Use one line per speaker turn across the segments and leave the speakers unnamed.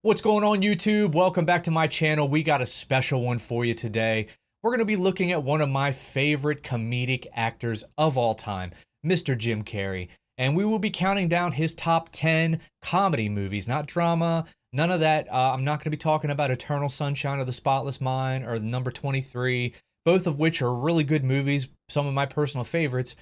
What's going on, YouTube? Welcome back to my channel. We got a special one for you today. We're going to be looking at one of my favorite comedic actors of all time, Mr. Jim Carrey. And we will be counting down his top 10 comedy movies, not drama, none of that. I'm not going to be talking about Eternal Sunshine of the Spotless Mind or Number 23, both of which are really good movies, some of my personal favorites.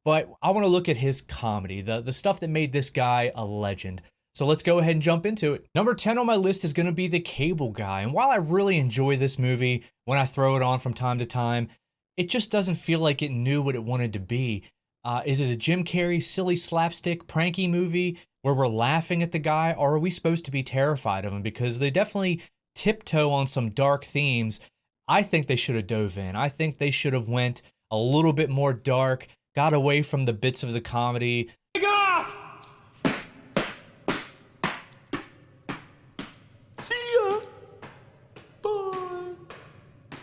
But I want to look at his comedy, the stuff that made this guy a legend. So let's go ahead and jump into it. Number 10 on my list is going to be The Cable Guy. And while I really enjoy this movie when I throw it on from time to time, it just doesn't feel like it knew what it wanted to be. Is it a Jim Carrey silly slapstick pranky movie where we're laughing at the guy, or are we supposed to be terrified of him? Because they definitely tiptoe on some dark themes. I think they should have dove in. I think they should have went a little bit more dark, got away from the bits of the comedy.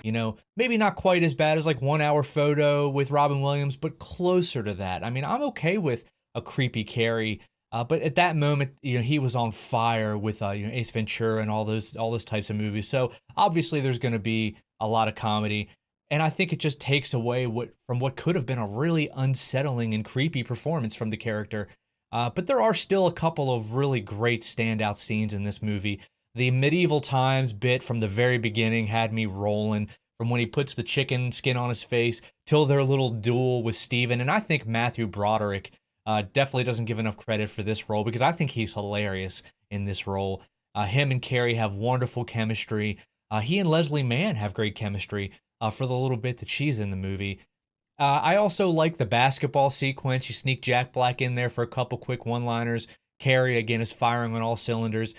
You know, maybe not quite as bad as like 1 Hour Photo with Robin Williams, but closer to that. I mean, I'm okay with a creepy Carrey, but at that moment, you know, he was on fire with Ace Ventura and all those types of movies. So obviously, there's going to be a lot of comedy, and I think it just takes away from what could have been a really unsettling and creepy performance from the character. But there are still a couple of really great standout scenes in this movie. The medieval times bit from the very beginning had me rolling, from when he puts the chicken skin on his face till their little duel with Steven. And I think Matthew Broderick definitely doesn't give enough credit for this role, because I think he's hilarious in this role. Him and Carrey have wonderful chemistry. He and Leslie Mann have great chemistry for the little bit that she's in the movie. I also like the basketball sequence. You sneak Jack Black in there for a couple quick one-liners. Carrey, again, is firing on all cylinders.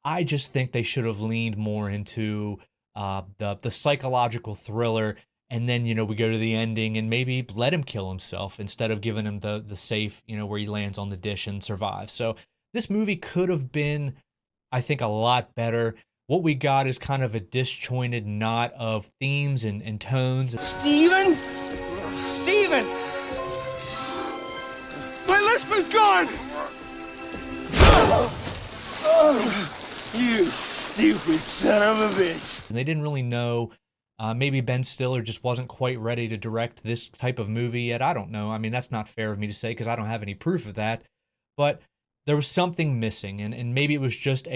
I just think they should have leaned more into the psychological thriller, and then, you know, we go to the ending and maybe let him kill himself instead of giving him the safe, you know, where he lands on the dish and survives. So this movie could have been, I think, a lot better. What we got is kind of a disjointed knot of themes and tones.
Steven! Steven! My lisp is gone! You stupid son of a bitch.
And they didn't really know. Maybe Ben Stiller just wasn't quite ready to direct this type of movie yet. I don't know. I mean, that's not fair of me to say because I don't have any proof of that. But there was something missing. And maybe it was just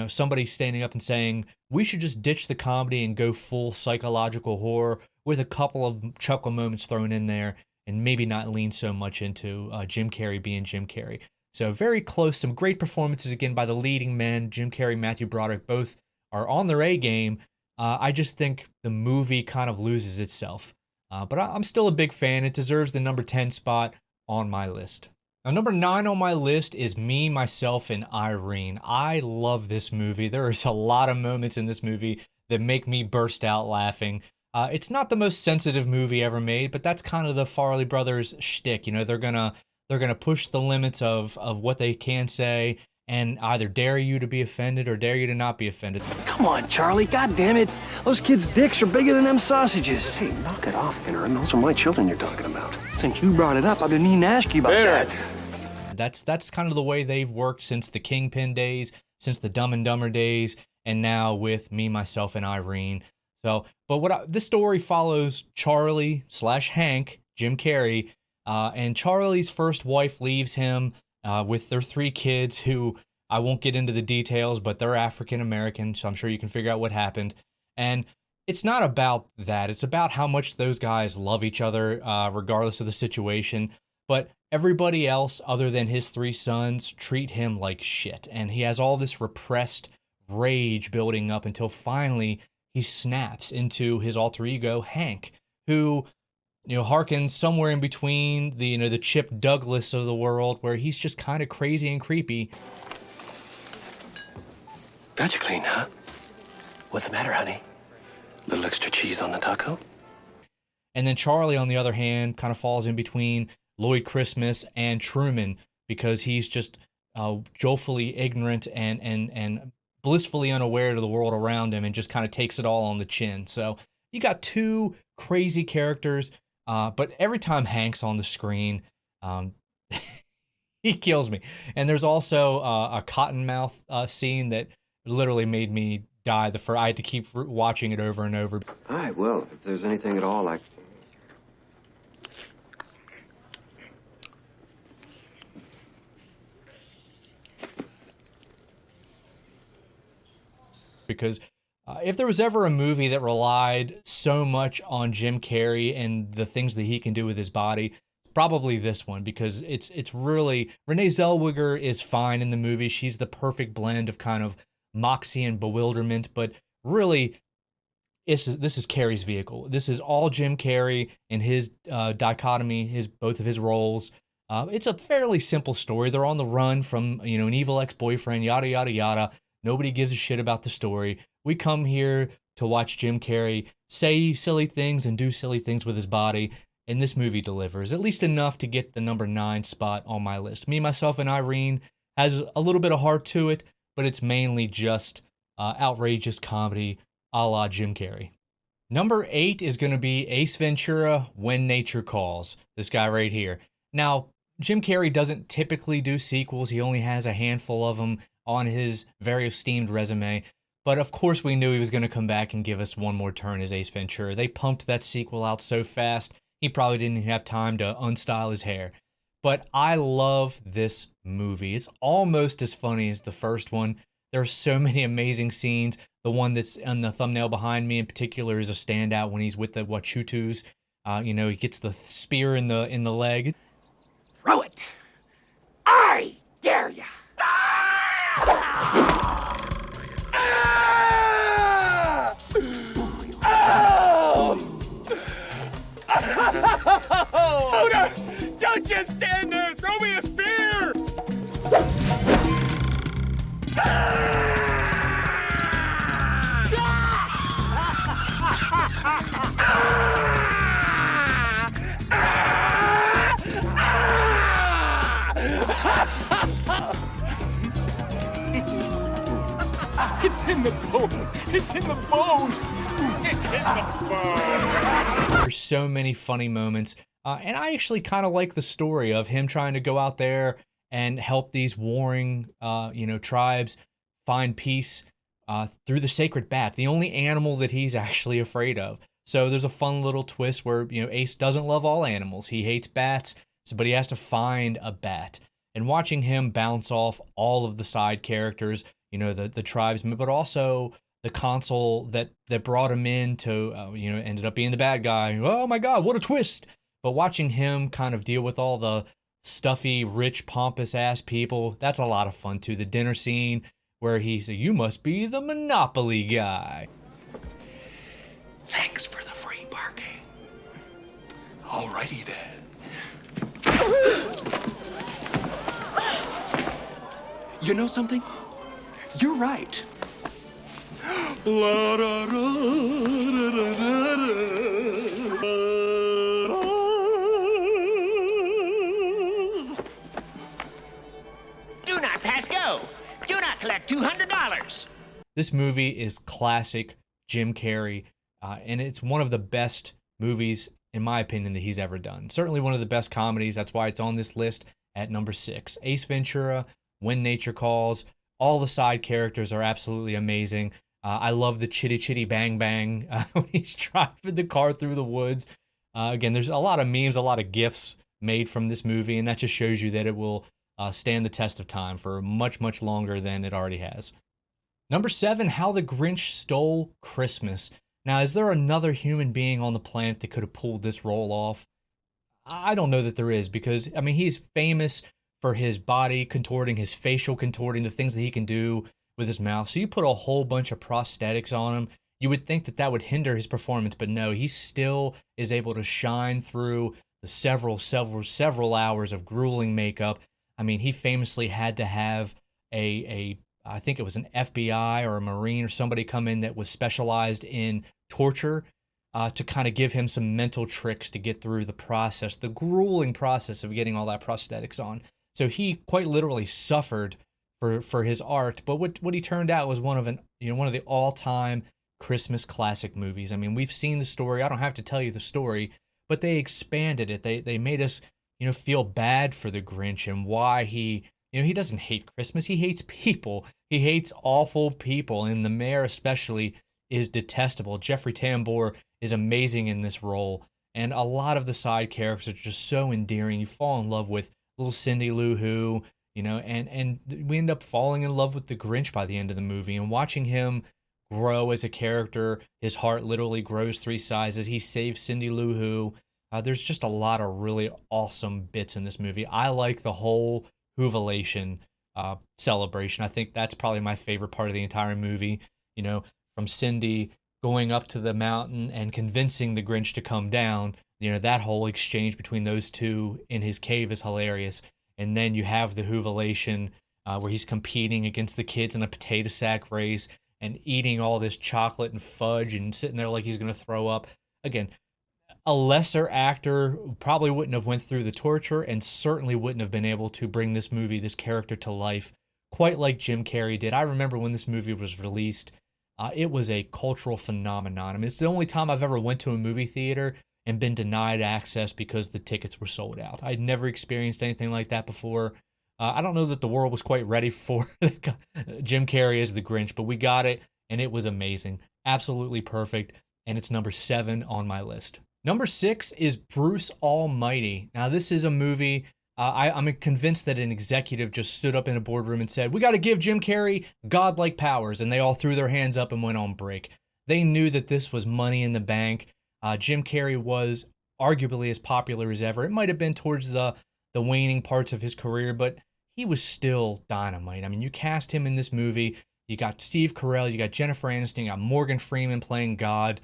somebody standing up and saying, we should just ditch the comedy and go full psychological horror with a couple of chuckle moments thrown in there, and maybe not lean so much into Jim Carrey being Jim Carrey. So very close, some great performances again by the leading men. Jim Carrey, Matthew Broderick, both are on their A game. I just think the movie kind of loses itself. But I'm still a big fan. It deserves the number 10 spot on my list. Now, number 9 on my list is Me, Myself, and Irene. I love this movie. There is a lot of moments in this movie that make me burst out laughing. It's not the most sensitive movie ever made, but that's kind of the Farrelly brothers shtick. You know, they're gonna push the limits of what they can say and either dare you to be offended or dare you to not be offended.
Come on, Charlie, goddammit. Those kids' dicks are bigger than them sausages. Hey, knock it off, Aaron. Those are my children you're talking about. Since you brought it up, I've been needing to ask you about that.
That's kind of the way they've worked since the Kingpin days, since the Dumb and Dumber days, and now with Me, Myself, and Irene. So, but this story follows Charlie / Hank, Jim Carrey, and Charlie's first wife leaves him with their 3 kids, who I won't get into the details, but they're African American, so I'm sure you can figure out what happened. And it's not about that. It's about how much those guys love each other, regardless of the situation. But everybody else, other than his 3 sons, treat him like shit. And he has all this repressed rage building up until finally he snaps into his alter ego, Hank, who, you know, harkens somewhere in between the Chip Douglas of the world, where he's just kind of crazy and creepy.
Got you clean, huh? What's the matter, honey? Little extra cheese on the taco?
And then Charlie, on the other hand, kind of falls in between Lloyd Christmas and Truman, because he's just joyfully ignorant and blissfully unaware to the world around him, and just kind of takes it all on the chin. So you got 2 crazy characters. But every time Hank's on the screen, He kills me. And there's also a Cottonmouth scene that literally made me die. I had to keep watching it over and over.
All right, well, if there's anything at all, like...
Because if there was ever a movie that relied so much on Jim Carrey and the things that he can do with his body, probably this one, because it's really, Renee Zellweger is fine in the movie. She's the perfect blend of kind of moxie and bewilderment, but really this is Carrey's vehicle. This is all Jim Carrey and his dichotomy, both of his roles. It's a fairly simple story. They're on the run from an evil ex-boyfriend, yada yada yada. Nobody gives a shit about the story. We come here to watch Jim Carrey say silly things and do silly things with his body, and this movie delivers, at least enough to get the number 9 spot on my list. Me, Myself, and Irene has a little bit of heart to it, but it's mainly just outrageous comedy a la Jim Carrey. Number 8 is going to be Ace Ventura, When Nature Calls. This guy right here. Now, Jim Carrey doesn't typically do sequels. He only has a handful of them on his very esteemed resume. But of course we knew he was going to come back and give us one more turn as Ace Ventura. They pumped that sequel out so fast, he probably didn't even have time to unstyle his hair. But I love this movie. It's almost as funny as the first one. There are so many amazing scenes. The one that's on the thumbnail behind me in particular is a standout when he's with the Wachutus. He gets the spear in the leg.
Throw it! I dare ya! Oda! Don't just stand there! Throw me a spear! It's in the bone! It's in the bone! It's in the bone!
There's so many funny moments. And I actually kind of like the story of him trying to go out there and help these warring, tribes find peace through the sacred bat, the only animal that he's actually afraid of. So there's a fun little twist where, Ace doesn't love all animals. He hates bats, but he has to find a bat. And watching him bounce off all of the side characters, the tribesmen, but also the consul that brought him in to, ended up being the bad guy. Oh my God, what a twist. But watching him kind of deal with all the stuffy, rich, pompous ass people, that's a lot of fun too. The dinner scene where he said, "You must be the Monopoly guy."
Thanks for the free parking. Alrighty then. You know something? You're right. Do not pass go. Do not collect $200.
This movie is classic Jim Carrey, and it's one of the best movies, in my opinion, that he's ever done. Certainly one of the best comedies. That's why it's on this list at number 6. Ace Ventura, When Nature Calls. All the side characters are absolutely amazing. I love the chitty chitty bang bang when he's driving the car through the woods. Again, there's a lot of memes, a lot of GIFs made from this movie, and that just shows you that it will stand the test of time for much, much longer than it already has. Number 7, How the Grinch Stole Christmas. Now, is there another human being on the planet that could have pulled this role off? I don't know that there is, because, he's famous for his body contorting, his facial contorting, the things that he can do with his mouth. So you put a whole bunch of prosthetics on him, you would think that would hinder his performance, but no, he still is able to shine through the several hours of grueling makeup. He famously had to have I think it was an FBI or a Marine or somebody come in that was specialized in torture to kind of give him some mental tricks to get through the grueling process of getting all that prosthetics on. So he quite literally suffered for his art, but what he turned out was one of the all-time Christmas classic movies. We've seen the story. I don't have to tell you the story, but they expanded it. They made us feel bad for the Grinch and why he doesn't hate Christmas. He hates people. He hates awful people. And the mayor, especially, is detestable. Jeffrey Tambor is amazing in this role. And a lot of the side characters are just so endearing. You fall in love with little Cindy Lou Who, and we end up falling in love with the Grinch by the end of the movie and watching him grow as a character. His heart literally grows 3 sizes. He saves Cindy Lou Who. There's just a lot of really awesome bits in this movie. I like the whole Whovelation celebration. I think that's probably my favorite part of the entire movie. From Cindy going up to the mountain and convincing the Grinch to come down. That whole exchange between those two in his cave is hilarious. And then you have the Whovelation where he's competing against the kids in a potato sack race and eating all this chocolate and fudge and sitting there like he's going to throw up. Again, a lesser actor probably wouldn't have went through the torture and certainly wouldn't have been able to bring this character to life quite like Jim Carrey did. I remember when this movie was released, it was a cultural phenomenon. I mean, it's the only time I've ever went to a movie theater and been denied access because the tickets were sold out. I'd never experienced anything like that before. I don't know that the world was quite ready for Jim Carrey as the Grinch, but we got it, and it was amazing. Absolutely perfect, and it's number 7 on my list. Number 6 is Bruce Almighty. Now, this is a movie, I'm convinced that an executive just stood up in a boardroom and said, we got to give Jim Carrey godlike powers, and they all threw their hands up and went on break. They knew that this was money in the bank. Jim Carrey was arguably as popular as ever. It might have been towards the waning parts of his career, but he was still dynamite. I mean, you cast him in this movie, you got Steve Carell, you got Jennifer Aniston, you got Morgan Freeman playing God.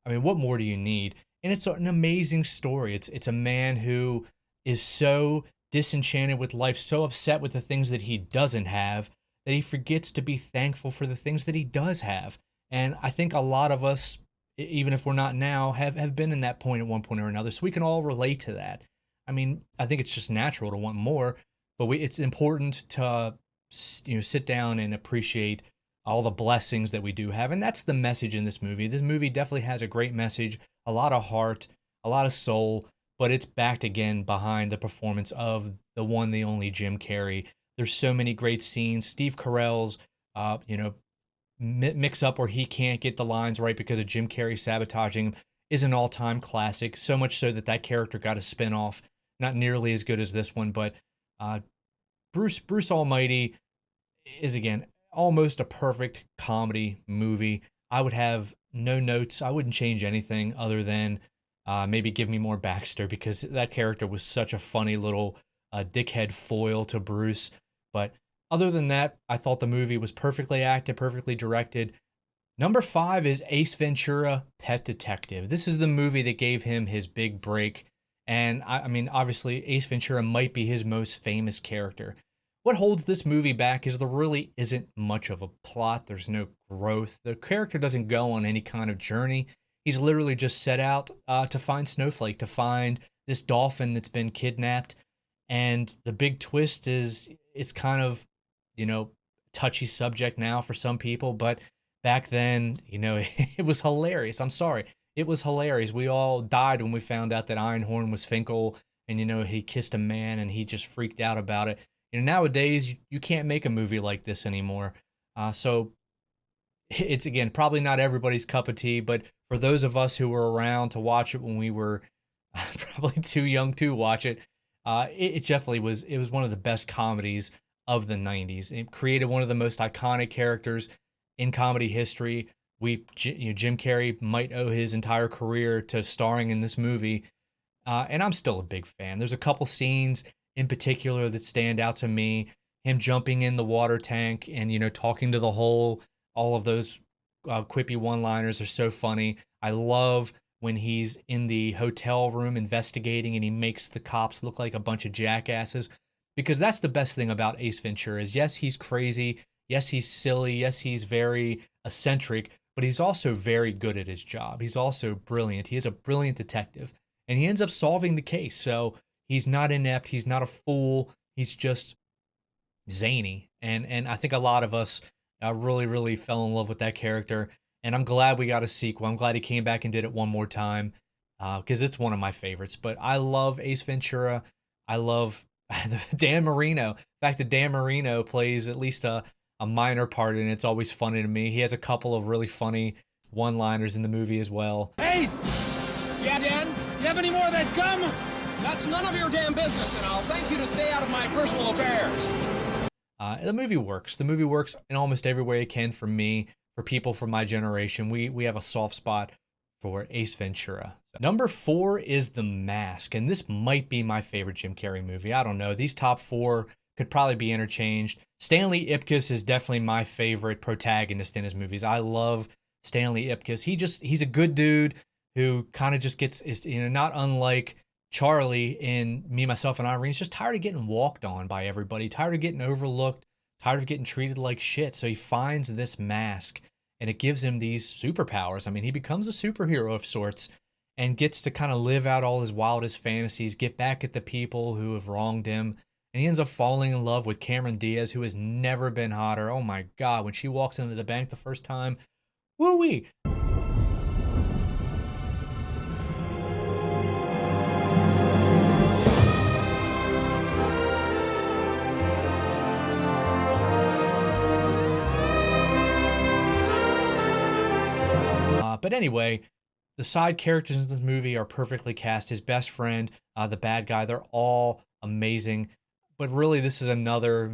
I mean, what more do you need? And it's an amazing story. It's a man who is so disenchanted with life, so upset with the things that he doesn't have, that he forgets to be thankful for the things that he does have. And I think a lot of us, even if we're not now, have been in that point at one point or another. So we can all relate to that. I mean, I think it's just natural to want more, but it's important to sit down and appreciate all the blessings that we do have. And that's the message in this movie. This movie definitely has a great message, a lot of heart, a lot of soul, but it's backed again behind the performance of the one, the only Jim Carrey. There's so many great scenes. Steve Carell's, mix up where he can't get the lines right because of Jim Carrey sabotaging him is an all-time classic. So much so that character got a spin-off. Not nearly as good as this one, but Bruce Almighty is, again, almost a perfect comedy movie. I would have no notes. I wouldn't change anything other than maybe give me more Baxter, because that character was such a funny little dickhead foil to Bruce. But other than that, I thought the movie was perfectly acted, perfectly directed. Number 5 is Ace Ventura: Pet Detective. This is the movie that gave him his big break. And I mean, obviously, Ace Ventura might be his most famous character. What holds this movie back is there really isn't much of a plot. There's no growth. The character doesn't go on any kind of journey. He's literally just set out to find Snowflake, to find this dolphin that's been kidnapped. And the big twist is it's kind of, touchy subject now for some people, but back then, it was hilarious. I'm sorry. It was hilarious. We all died when we found out that Einhorn was Finkel and, he kissed a man and he just freaked out about it. Nowadays, you can't make a movie like this anymore. So it's, again, probably not everybody's cup of tea, but for those of us who were around to watch it when we were probably too young to watch it, it definitely was. It was one of the best comedies of the 90s. It created one of the most iconic characters in comedy history. Jim Carrey might owe his entire career to starring in this movie, and I'm still a big fan. There's a couple scenes in particular that stand out to me. Him jumping in the water tank and talking to the hole. All of those quippy one-liners are so funny. I love when he's in the hotel room investigating and he makes the cops look like a bunch of jackasses, because that's the best thing about Ace Ventura is, yes, he's crazy. Yes, he's silly. Yes, he's very eccentric, but he's also very good at his job. He's also brilliant. He is a brilliant detective, and he ends up solving the case. So he's not inept. He's not a fool. He's just zany. And I think a lot of us really, really fell in love with that character. And I'm glad we got a sequel. I'm glad he came back and did it one more time, because it's one of my favorites. But I love Ace Ventura. I love Dan Marino. In fact, that Dan Marino plays at least a minor part in it. It's always funny to me. He has a couple of really funny one-liners in the movie as well.
Hey! Yeah, Dan? You have any more of that gum? That's none of your damn business, and I'll thank you to stay out of my personal affairs.
The movie works. The movie works in almost every way it can for me, for people from my generation. We have a soft spot for Ace Ventura. Number 4 is The Mask, and this might be my favorite Jim Carrey movie. I don't know. These top 4 could probably be interchanged. Stanley Ipkiss is definitely my favorite protagonist in his movies. I love Stanley Ipkiss. He's a good dude who kind of just is not unlike Charlie in Me, Myself, and Irene. He's just tired of getting walked on by everybody, tired of getting overlooked, tired of getting treated like shit. So he finds this mask, and it gives him these superpowers. I mean, he becomes a superhero of sorts and gets to kind of live out all his wildest fantasies, get back at the people who have wronged him. And he ends up falling in love with Cameron Diaz, who has never been hotter. Oh my God, when she walks into the bank the first time, woo-wee. But anyway, the side characters in this movie are perfectly cast. His best friend, the bad guy, they're all amazing. But really, this is another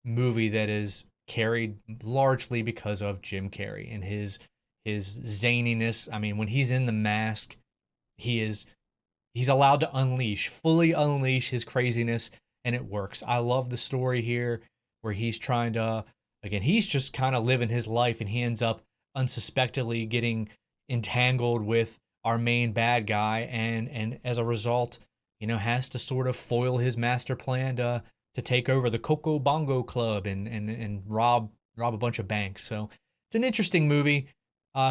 movie that is carried largely because of Jim Carrey and his zaniness. I mean, when he's in The Mask, he's allowed to fully unleash his craziness, and it works. I love the story here where he's trying to, again, he's just kind of living his life, and he ends up unsuspectedly getting entangled with our main bad guy, and as a result, has to sort of foil his master plan to take over the Coco Bongo Club and rob a bunch of banks. So it's an interesting movie,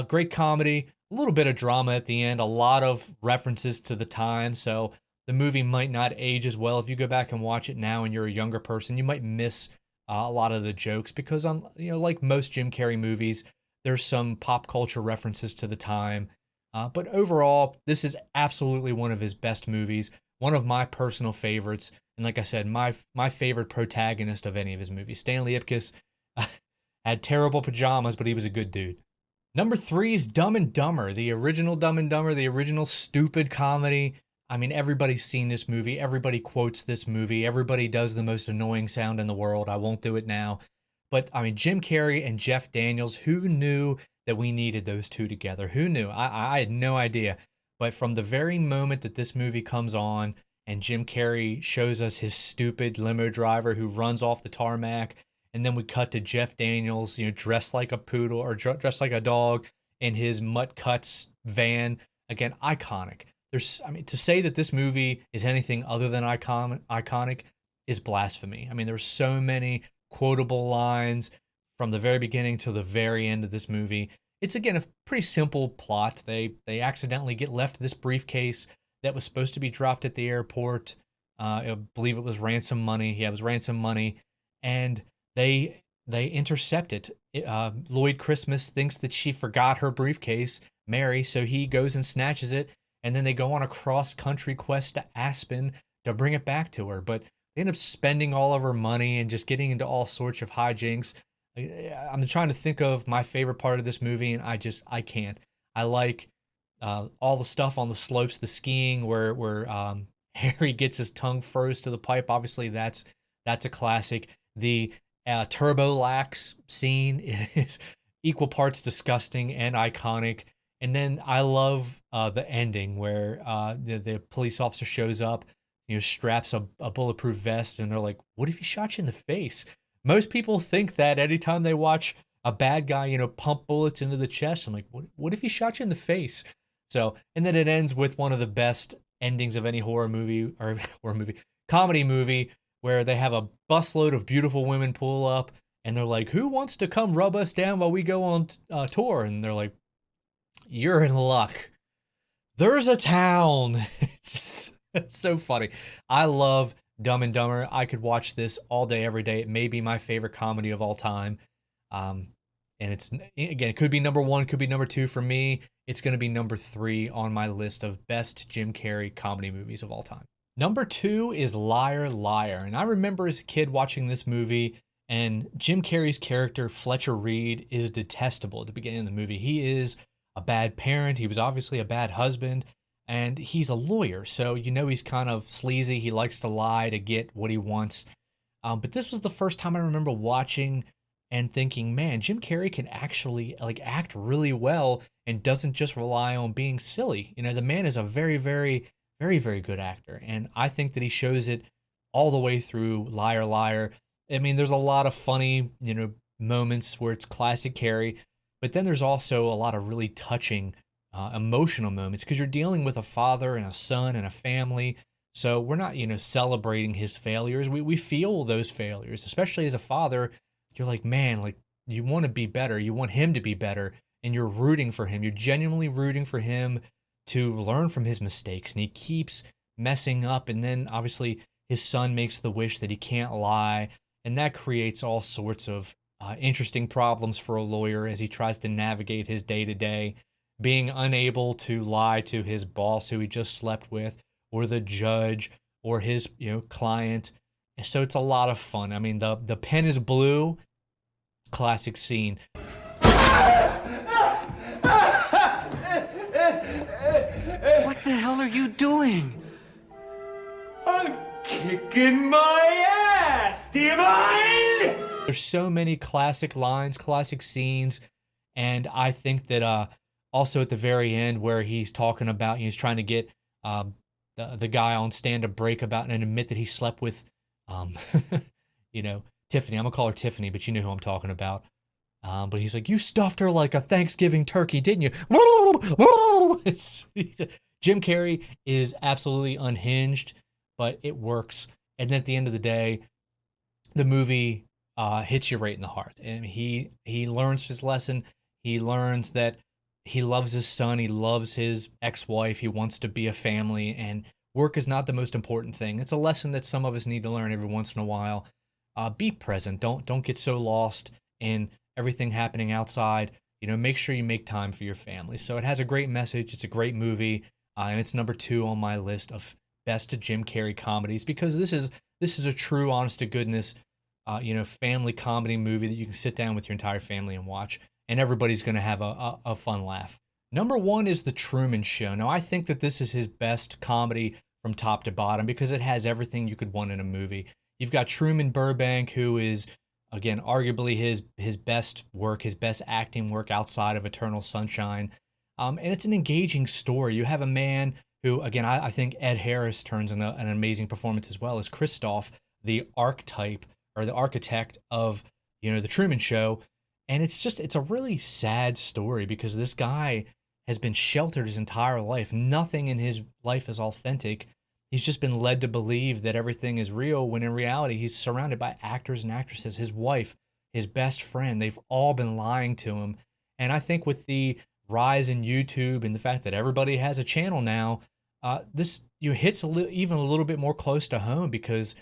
great comedy, a little bit of drama at the end, a lot of references to the time. So the movie might not age as well. If you go back and watch it now and you're a younger person, you might miss a lot of the jokes because like most Jim Carrey movies, there's some pop culture references to the time. But overall, this is absolutely one of his best movies, one of my personal favorites. And like I said, my favorite protagonist of any of his movies. Stanley Ipkiss had terrible pajamas, but he was a good dude. Number 3 is Dumb and Dumber, the original Dumb and Dumber, the original stupid comedy. I mean, everybody's seen this movie. Everybody quotes this movie. Everybody does the most annoying sound in the world. I won't do it now. But, I mean, Jim Carrey and Jeff Daniels, who knew that we needed those two together? Who knew? I had no idea. But from the very moment that this movie comes on and Jim Carrey shows us his stupid limo driver who runs off the tarmac, and then we cut to Jeff Daniels, dressed like a poodle or dressed like a dog in his Mutt Cuts van. Again, iconic. To say that this movie is anything other than iconic is blasphemy. I mean, there's so many quotable lines from the very beginning to the very end of this movie. It's, again, a pretty simple plot. They accidentally get left this briefcase that was supposed to be dropped at the airport. I believe it was ransom money. Yeah, it was ransom money. And they intercept it. Lloyd Christmas thinks that she forgot her briefcase, Mary, so he goes and snatches it. And then they go on a cross-country quest to Aspen to bring it back to her. But they end up spending all of her money and just getting into all sorts of hijinks. I'm trying to think of my favorite part of this movie, and I can't. I like all the stuff on the slopes, the skiing where Harry gets his tongue froze to the pipe. Obviously, that's a classic. The Turbo Lax scene is equal parts disgusting and iconic. And then I love the ending where the police officer shows up, straps a bulletproof vest, and they're like, "What if he shot you in the face?" Most people think that anytime they watch a bad guy, pump bullets into the chest. I'm like, what if he shot you in the face? So, and then it ends with one of the best endings of any comedy movie, where they have a busload of beautiful women pull up, and they're like, "Who wants to come rub us down while we go on tour?" And they're like, "You're in luck. There's a town." It's so funny. I love Dumb and Dumber. I could watch this all day, every day. It may be my favorite comedy of all time. And it's, again, it could be number 1, could be number 2 for me. It's going to be number 3 on my list of best Jim Carrey comedy movies of all time. Number 2 is Liar Liar. And I remember as a kid watching this movie, and Jim Carrey's character, Fletcher Reed, is detestable at the beginning of the movie. He is a bad parent. He was obviously a bad husband, and he's a lawyer. So, he's kind of sleazy. He likes to lie to get what he wants. But this was the first time I remember watching and thinking, man, Jim Carrey can actually like act really well and doesn't just rely on being silly. The man is a very, very, very, very good actor. And I think that he shows it all the way through Liar Liar. I mean, there's a lot of funny, moments where it's classic Carrey, but then there's also a lot of really touching, emotional moments because you're dealing with a father and a son and a family. So we're not, celebrating his failures. We feel those failures, especially as a father. You're like, man, like you want to be better. You want him to be better, and you're rooting for him. You're genuinely rooting for him to learn from his mistakes, and he keeps messing up. And then obviously his son makes the wish that he can't lie, and that creates all sorts of interesting problems for a lawyer as he tries to navigate his day to day, being unable to lie to his boss who he just slept with, or the judge, or his client. So it's a lot of fun. I mean, the pen is blue, classic scene.
What the hell are you doing?
I'm kicking my ass! Do you mind?
There's so many classic lines, classic scenes, and I think that also at the very end where he's talking about, he's trying to get the guy on stand to break about and admit that he slept with, Tiffany. I'm gonna call her Tiffany, but you know who I'm talking about. But he's like, you stuffed her like a Thanksgiving turkey, didn't you? Jim Carrey is absolutely unhinged, but it works. And then at the end of the day, the movie hits you right in the heart. And he learns his lesson. He learns that he loves his son. He loves his ex-wife. He wants to be a family, and work is not the most important thing. It's a lesson that some of us need to learn every once in a while. Be present. Don't get so lost in everything happening outside. Make sure you make time for your family. So it has a great message. It's a great movie, and it's number 2 on my list of best Jim Carrey comedies because this is a true, honest to goodness, family comedy movie that you can sit down with your entire family and watch, and everybody's going to have a fun laugh. Number 1 is The Truman Show. Now, I think that this is his best comedy from top to bottom because it has everything you could want in a movie. You've got Truman Burbank, who is, again, arguably his best work, his best acting work outside of Eternal Sunshine. And it's an engaging story. You have a man who, again, I think Ed Harris turns in an amazing performance as well as Christoph, the archetype or the architect of, The Truman Show. And it's a really sad story because this guy has been sheltered his entire life. Nothing in his life is authentic. He's just been led to believe that everything is real when in reality he's surrounded by actors and actresses. His wife, his best friend, they've all been lying to him. And I think with the rise in YouTube and the fact that everybody has a channel now, this hits even a little bit more close to home because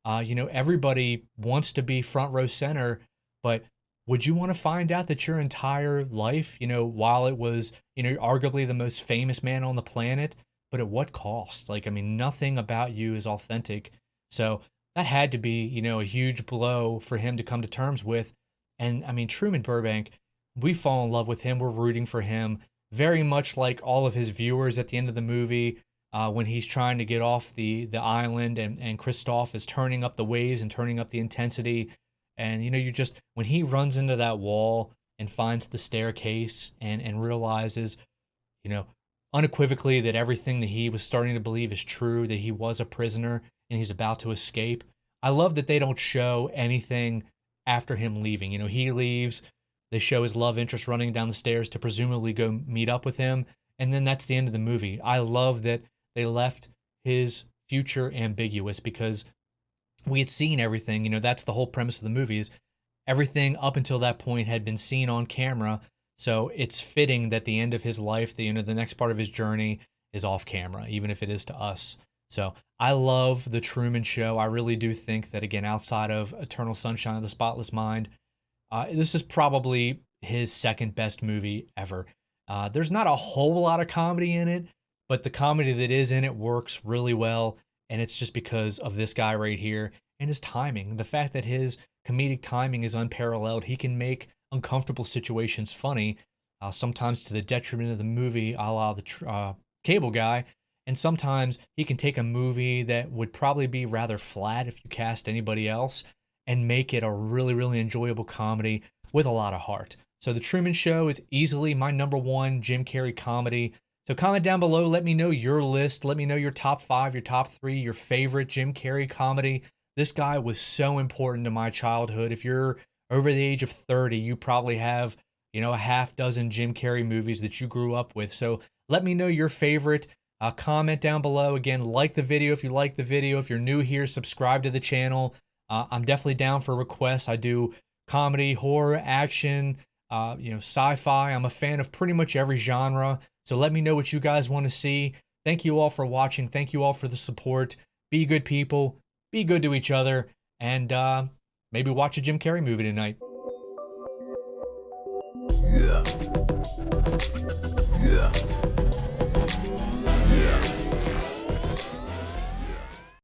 everybody wants to be front row center, but would you want to find out that your entire life, while it was, arguably the most famous man on the planet, but at what cost? Nothing about you is authentic. So that had to be, a huge blow for him to come to terms with. And Truman Burbank, we fall in love with him. We're rooting for him very much like all of his viewers at the end of the movie when he's trying to get off the island and Christoph is turning up the waves and turning up the intensity. And, when he runs into that wall and finds the staircase and realizes, unequivocally that everything that he was starting to believe is true, that he was a prisoner and he's about to escape. I love that they don't show anything after him leaving. He leaves, they show his love interest running down the stairs to presumably go meet up with him, and then that's the end of the movie. I love that they left his future ambiguous because we had seen everything. That's the whole premise of the movie is everything up until that point had been seen on camera. So it's fitting that the end of his life, the next part of his journey is off camera, even if it is to us. So I love The Truman Show. I really do think that, again, outside of Eternal Sunshine of the Spotless Mind, this is probably his second best movie ever. There's not a whole lot of comedy in it, but the comedy that is in it works really well. And it's just because of this guy right here and his timing. The fact that his comedic timing is unparalleled. He can make uncomfortable situations funny, sometimes to the detriment of the movie, a la the Cable Guy. And sometimes he can take a movie that would probably be rather flat if you cast anybody else and make it a really, really enjoyable comedy with a lot of heart. So The Truman Show is easily my #1 Jim Carrey comedy. So comment down below, let me know your list, let me know your top 5, your top 3, your favorite Jim Carrey comedy. This guy was so important to my childhood. If you're over the age of 30, you probably have, a half dozen Jim Carrey movies that you grew up with. So let me know your favorite. Comment down below. Again, like the video if you like the video. If you're new here, subscribe to the channel. I'm definitely down for requests. I do comedy, horror, action, sci-fi. I'm a fan of pretty much every genre. So let me know what you guys want to see. Thank you all for watching. Thank you all for the support. Be good people. Be good to each other. And maybe watch a Jim Carrey movie tonight.
Yeah.